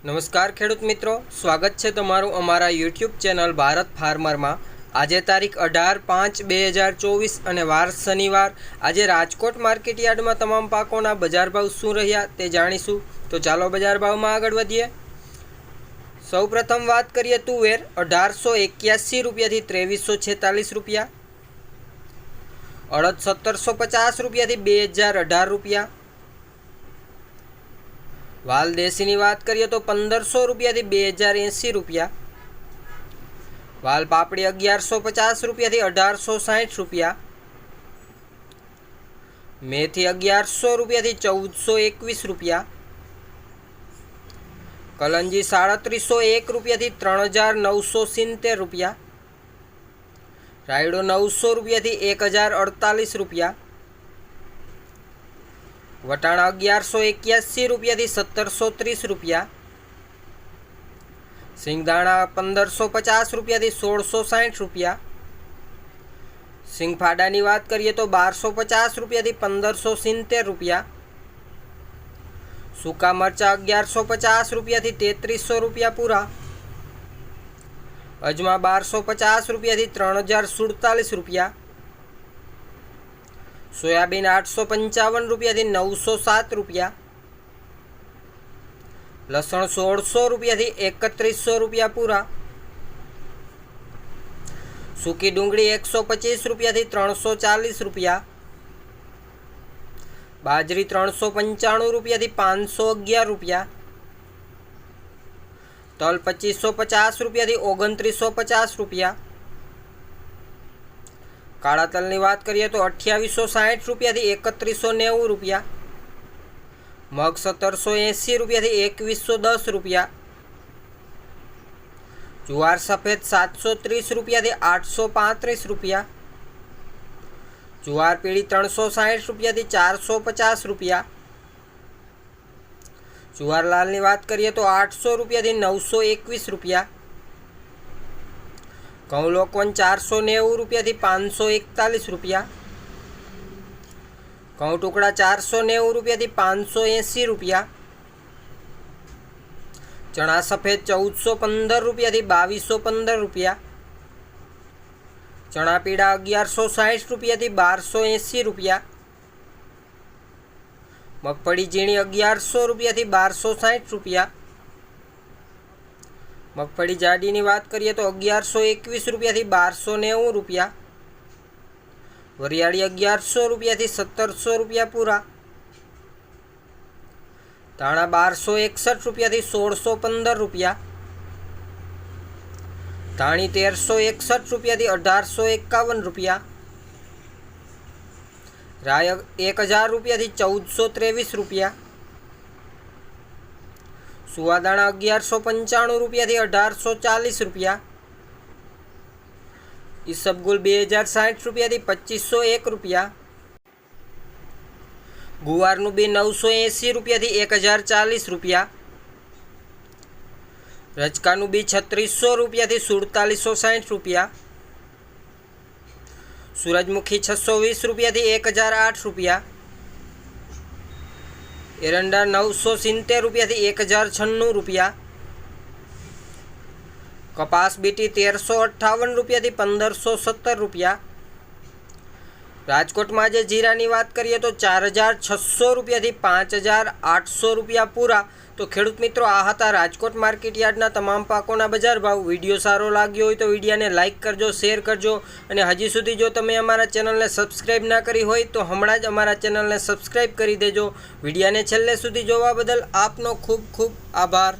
નમસ્કાર ખેડૂત મિત્રો, સ્વાગત છે તમારું અમારા યુટ્યુબ ચેનલ ભારત ફાર્મરમાં। આજે તારીખ 18/5/2024 અને વાર શનિવાર। આજે રાજકોટ માર્કેટ યાર્ડમાં તમામ પાકોના બજાર ભાવ શું રહ્યા તે જાણીશું। તો ચાલો બજાર ભાવમાં આગળ વધીએ। સૌપ્રથમ વાત કરીએ તુવેર 1881 રૂપિયાથી 2346 રૂપિયા, અડદ 1750 રૂપિયાથી 2018 રૂપિયા, वाल देशी की बात करिए तो 1500 रुपया थी 2080 रुपया, वाल पापड़ी 1150 रुपया थी 1860 रुपया, मेथी 1100 रुपया थी 1421 रुपया, कलंजी 3701 रुपया थी 3970 रुपया, रायडो 900 रुपया थी 1048 रुपया, वटाणा 1181 रुपया थी 1730 रुपया, सिंगदाणा 1550 रुपया थी 1660 रुपया, सिंगफाड़ा की बात करिए तो 1250 रुपया थी 1570 रुपया, सूका मरचा 1150 रुपया थी 3300 रुपया पूरा, अजमा 1250 रुपया थी 3047 रुपया, सोयाबीन 855 रुपया थी 907 रुपया, लसण 1600 रुपया थी 3100 रुपया पूरा, सूकी डूंगળી 125 रुपया थी 340 रुपया, बाजरी 395 रुपया थी 511 रुपया, तल 2550 रुपया थी 2950 रुपया, काला तल की बात करिए तो 2860 रुपया थी 3190 रुपया, मग 1780 रुपया थी 2110 रुपया, जुआर सफेद 730 रुपया थी 835 रुपया, जुआर पीड़ी 360 रुपया थी 450 रुपया, जुआर लाल की बात करिए तो 800 रुपया थी 921 रुपया, घऊं लोकोन 490 रुपया थी 541 रुपया, घऊं टुकड़ा 490 रुपया थी 580 रुपया, चना सफेद 1415 रुपया थी 2215 रुपया, चना पीड़ा 1160 रुपया थी 1280 रुपया, मगफड़ी झीणी 1100 रुपया थी 1260 रुपया, मगफड़ी जाडी की बात करिए तो 1121 रुपया थी 1290 रुपया, वरियाड़ी 1100 रुपया थी 1700 रुपया पूरा, धाणा 1261 रुपया थी 1615 रुपया, धाणी 1361 रुपया थी 1851 रुपया, राय 1000 रुपया थी 1423 रुपया, सुवादाणा 1195 रुपया थी 1840 रुपया, इसबगुल 2060 रुपया थी 2501 रुपया, गुवारनु बी 980 रुपया थी 1040 रुपया, रचकानु बी 3600 रुपया थी 4760 रुपया, सूरजमुखी 620 रुपया थी 1008 रुपया, एरंडा 970 रुपया थी 1096 रुपया, कपास बीटी 1358 रुपया थी 1570 रुपया, राजकोट में आज जीरा की बात करिए तो 4600 रुपया थी 5800 रुपया पूरा। तो खेडूत मित्रों आ हता राजकोट मार्केट यार्डना तमाम पाकोना बजार भाव। विडियो सारो लाग्यो होय तो विडियो ने लाइक करजो, शेर करजो અને હજી સુધી જો તમે અમારા ચેનલને સબસ્ક્રાઇબ ના કરી હોય તો હમણાં જ અમારા ચેનલને સબસ્ક્રાઇબ કરી દેજો। વિડિયોને છેલ્લે સુધી જોવા બદલ આપનો ખૂબ ખૂબ આભાર।